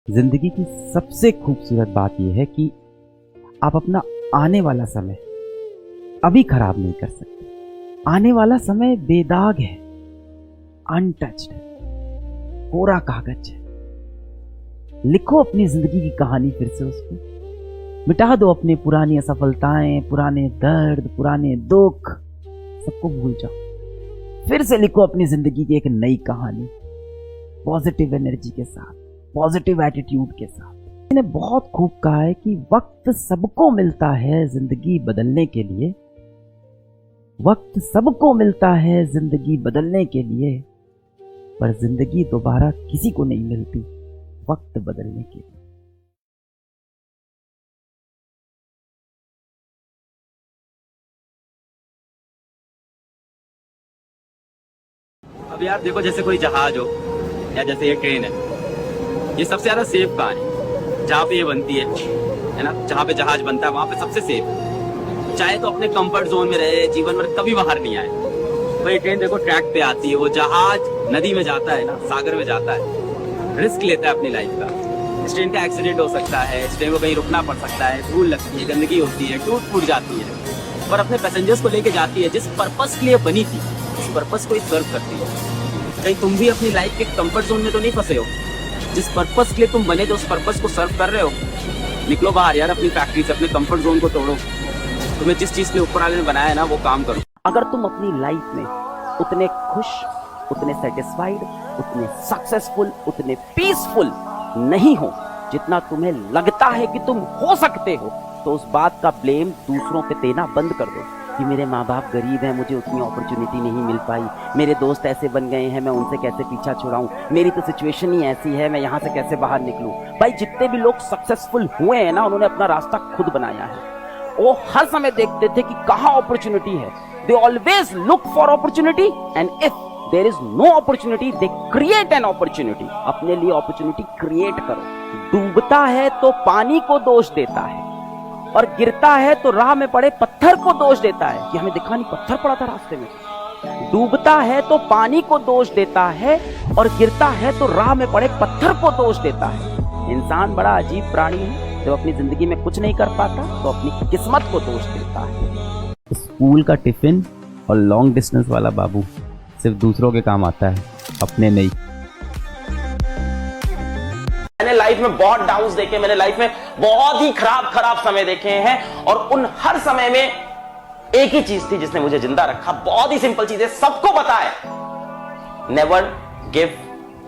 जिंदगी की सबसे खूबसूरत बात यह है कि आप अपना आने वाला समय अभी खराब नहीं कर सकते। आने वाला समय बेदाग है, अनटच्ड, कोरा कागज है। लिखो अपनी जिंदगी की कहानी फिर से उसको, मिटा दो अपनी पुरानी असफलताएं, पुराने दर्द, पुराने दुख, सबको भूल जाओ। फिर से लिखो अपनी जिंदगी की एक नई कहानी, पॉजिटिव एनर्जी के साथ, पॉजिटिव एटीट्यूड के साथ। मैंने बहुत खूब कहा है कि वक्त सबको मिलता है जिंदगी बदलने के लिए, वक्त सबको मिलता है जिंदगी बदलने के लिए, पर जिंदगी दोबारा किसी को नहीं मिलती वक्त बदलने के लिए। अब यार देखो, जैसे कोई जहाज हो या जैसे ये ट्रेन है, ये सबसे ज्यादा सेफ कहानी जहाँ पे ये बनती है ना, जहाँ पे जहाज बनता है वहां पे सबसे सेफ है। चाहे तो अपने कंफर्ट जोन में रहे, जीवन में कभी बाहर नहीं आए। वही ट्रेन देखो ट्रैक पे आती है, वो जहाज नदी में जाता है ना, सागर में जाता है, रिस्क लेता है अपनी लाइफ का। इस ट्रेन का एक्सीडेंट हो सकता है, इस ट्रेन को कहीं रुकना पड़ सकता है, धूल लगती है, गंदगी होती है, टूट फूट जाती है, पर अपने पैसेंजर्स को लेके जाती है जिस पर्पस के लिए बनी थी, उस पर्पस को ही सर्व करती है। कहीं तुम भी अपनी लाइफ के कंफर्ट जोन में तो नहीं फंसे हो? जिस पर्पस के लिए तुम बने थे उस पर्पस को सर्व कर रहे हो? निकलो बाहर यार, अपनी फैक्ट्री से, अपने कंफर्ट जोन को तोड़ो। तुम्हें जिस चीज के लिए ऊपर वाले ने बनाया है ना, वो काम करो। अगर तुम अपनी लाइफ में उतने खुश, उतने सेटिस्फाइड, उतने सक्सेसफुल, उतने पीसफुल नहीं हो जितना तुम्हें लगता है कि तुम हो सकते हो, तो उस बात का ब्लेम दूसरों पे देना बंद कर दो कि मेरे माँ बाप गरीब हैं, मुझे उतनी अपॉर्चुनिटी नहीं मिल पाई, मेरे दोस्त ऐसे बन गए हैं, मैं उनसे कैसे पीछा छुड़ाऊं, मेरी तो सिचुएशन ही ऐसी है, मैं यहाँ से कैसे बाहर निकलूं। भाई जितने भी लोग सक्सेसफुल हुए हैं ना, उन्होंने अपना रास्ता खुद बनाया है। वो हर समय देखते थे कि कहाँ अपॉर्चुनिटी है। They always look for opportunity and if there is no opportunity they create an opportunity. अपने लिए अपॉर्चुनिटी क्रिएट करो। डूबता है तो पानी को दोष देता है, और गिरता है तो राह में पड़े पत्थर को दोष देता है कि हमें दिखा नहीं पत्थर पड़ा था रास्ते में। डूबता है तो पानी को दोष देता है, और गिरता है तो राह में पड़े पत्थर को दोष देता है। इंसान बड़ा अजीब प्राणी है, जब अपनी जिंदगी में कुछ नहीं कर पाता तो अपनी किस्मत को दोष देता है। स्कूल का टिफिन और लॉन्ग डिस्टेंस वाला बाबू सिर्फ दूसरों के काम आता है, अपने नहीं। मैंने लाइफ में बहुत डाउन्स देखे, मैंने लाइफ में बहुत ही खराब समय देखे हैं, और उन हर समय में एक ही चीज थी जिसने मुझे जिंदा रखा। बहुत ही सिंपल चीज है, सबको पता है, never give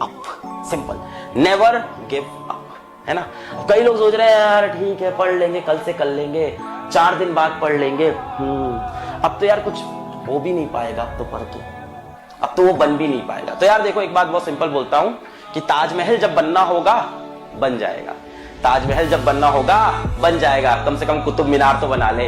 up. Simple, never give up, है ना। कई लोग सोच रहे हैं यार ठीक है, पढ़ लेंगे, कल से कर लेंगे, 4 दिन बाद पढ़ लेंगे। अब तो यार कुछ हो भी नहीं पाएगा, अब तो पढ़ के अब तो वो बन भी नहीं पाएगा। तो यार देखो, एक बात बहुत सिंपल बोलता हूं कि ताजमहल जब बनना होगा बन जाएगा, ताजमहल जब बनना होगा बन जाएगा, कम से कम कुतुब मीनार तो बना ले।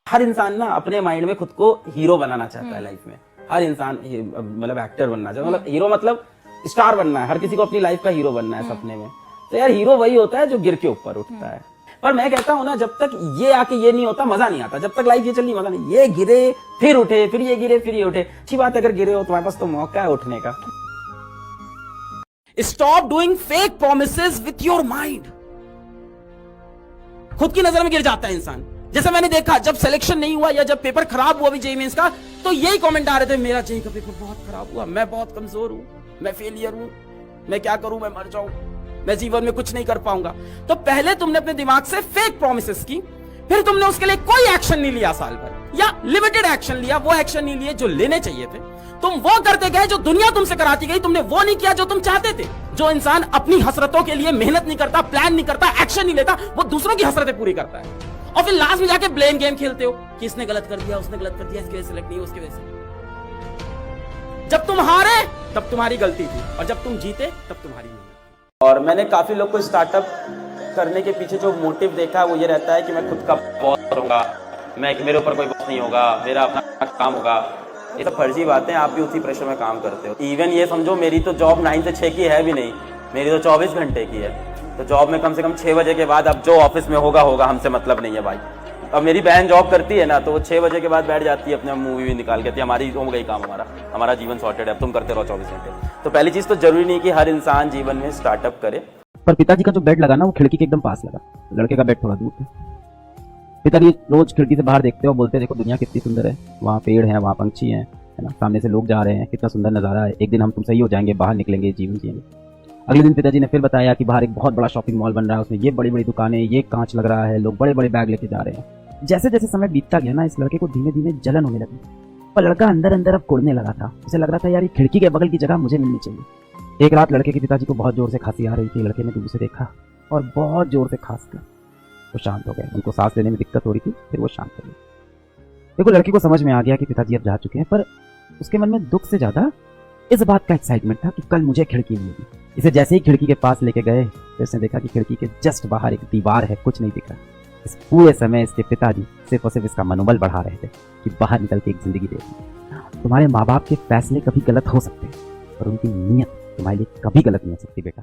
हर इंसान ना अपने माइंड में खुद को हीरो बनाना चाहता है लाइफ में। हर इंसान मतलब एक्टर बनना चाहता है, मतलब हीरो मतलब स्टार बनना है। हर किसी को अपनी लाइफ का हीरो बनना है सपने में। तो यार हीरो वही होता है जो गिर के ऊपर उठता है। पर मैं कहता हूं ना, जब तक ये आके ये नहीं होता मजा नहीं आता। जब तक लाइफ ये चल रही मजा नहीं। ये गिरे फिर उठे, फिर ये गिरे फिर ये उठे। अच्छी बात है, अगर गिरे हो तुम्हारे पास तो मौका है उठने का। Stop doing fake promises with your mind. खुद की नजर में गिर जाता है इंसान। जैसे मैंने देखा, जब सिलेक्शन नहीं हुआ या जब पेपर खराब हुआ भी जेईई मेंस का, तो यही कमेंट आ रहे थे, मेरा जेईई का पेपर बहुत खराब हुआ, मैं बहुत कमजोर हूं, मैं फेलियर हूं, मैं क्या करूं, मैं मर जाऊं, मैं जीवन में कुछ नहीं कर पाऊंगा। तो पहले तुमने अपने दिमाग से फेक प्रॉमिसेस की, फिर तुमने उसके लिए कोई एक्शन नहीं लिया साल भर, या लिमिटेड एक्शन लिया, वो एक्शन नहीं लिए जो लेने चाहिए थे। तुम वो करते गए जो दुनिया तुमसे कराती गई, तुमने वो नहीं किया जो तुम चाहते थे। जो इंसान अपनी हसरतों के लिए मेहनत नहीं करता, प्लान नहीं करता, एक्शन नहीं लेता, वो दूसरों की हसरतें पूरी करता है, और फिर लास्ट में जाके ब्लेम गेम खेलते हो कि इसने गलत कर दिया, उसने गलत कर दिया, इसकी वजह से सिलेक्ट नहीं, उसकी वजह से। जब तुम हारे तब तुम्हारी गलती थी, और जब तुम जीते तब तुम्हारी मेहनत। और मैंने काफी लोग को स्टार्टअप करने के पीछे जो मोटिव देखा वो ये रहता है कि मैं खुद का बॉस करूंगा, मेरे ऊपर कोई बॉस नहीं होगा, मेरा अपना काम होगा। ये सब फर्जी बातें, आप भी उसी प्रेशर में काम करते हो। इवन ये समझो, मेरी तो जॉब 9 से 6 की है भी नहीं, मेरी तो 24 घंटे की है। तो जॉब में कम से कम 6 बजे के बाद अब जो ऑफिस में होगा हमसे मतलब नहीं है भाई। अब मेरी बहन जॉब करती है ना, तो वो 6 बजे के बाद बैठ जाती है अपने मूवी भी निकाल के, हमारी हो गई काम, हमारा जीवन सॉर्टेड है, अब तुम करते रहो 24 घंटे। तो पहली चीज़ तो जरूरी नहीं कि हर इंसान जीवन में स्टार्टअप करे। पर पिताजी का जो बेड लगा ना, वो खिड़की के एकदम पास लगा, लड़के का बेड थोड़ा दूर था। पिताजी रोज खिड़की से बाहर देखते और बोलते, देखो दुनिया कितनी सुंदर है, वहाँ पेड़ है, वहाँ पंछी है ना, सामने से लोग जा रहे हैं, कितना सुंदर नज़ारा है, एक दिन हम तुम सही हो जाएंगे, बाहर निकलेंगे, जीवन जिएंगे। अगले दिन पिताजी ने फिर बताया कि बाहर एक बहुत बड़ा शॉपिंग मॉल बन रहा है, उसमें ये बड़ी बड़ी दुकानें, ये कांच लग रहा है, लोग बड़े बड़े बैग लेके जा रहे हैं। जैसे जैसे समय बीतता गया ना, इस लड़के को धीमे धीमे जलन होने लगी, पर लड़का अंदर अंदर अब कुड़ने लगा था। उसे लग रहा था यार ये खिड़की के बगल की जगह मुझे मिलनी चाहिए। एक रात लड़के के पिताजी को बहुत जोर से खांसी आ रही थी। लड़के ने दूर से देखा और बहुत जोर से खांस कर वो शांत हो गए। उनको सांस लेने में दिक्कत हो रही थी, फिर वो शांत हो गए। देखो लड़के को समझ में आ गया कि पिताजी अब जा चुके हैं, पर उसके मन में दुख से ज्यादा इस बात का एक्साइटमेंट था कि कल मुझे खिड़की मिलेगी। इसे जैसे ही खिड़की के पास लेके गए तो इसने देखा कि खिड़की के जस्ट बाहर एक दीवार है, कुछ नहीं दिख रहा। इस पूरे समय इसके पिताजी सिर्फ और सिर्फ इसका मनोबल बढ़ा रहे थे कि बाहर निकल के एक जिंदगी देखनी। तुम्हारे माँ बाप के फैसले कभी गलत हो सकते हैं, पर उनकी नीयत तुम्हारे लिए कभी गलत नहीं हो सकती बेटा।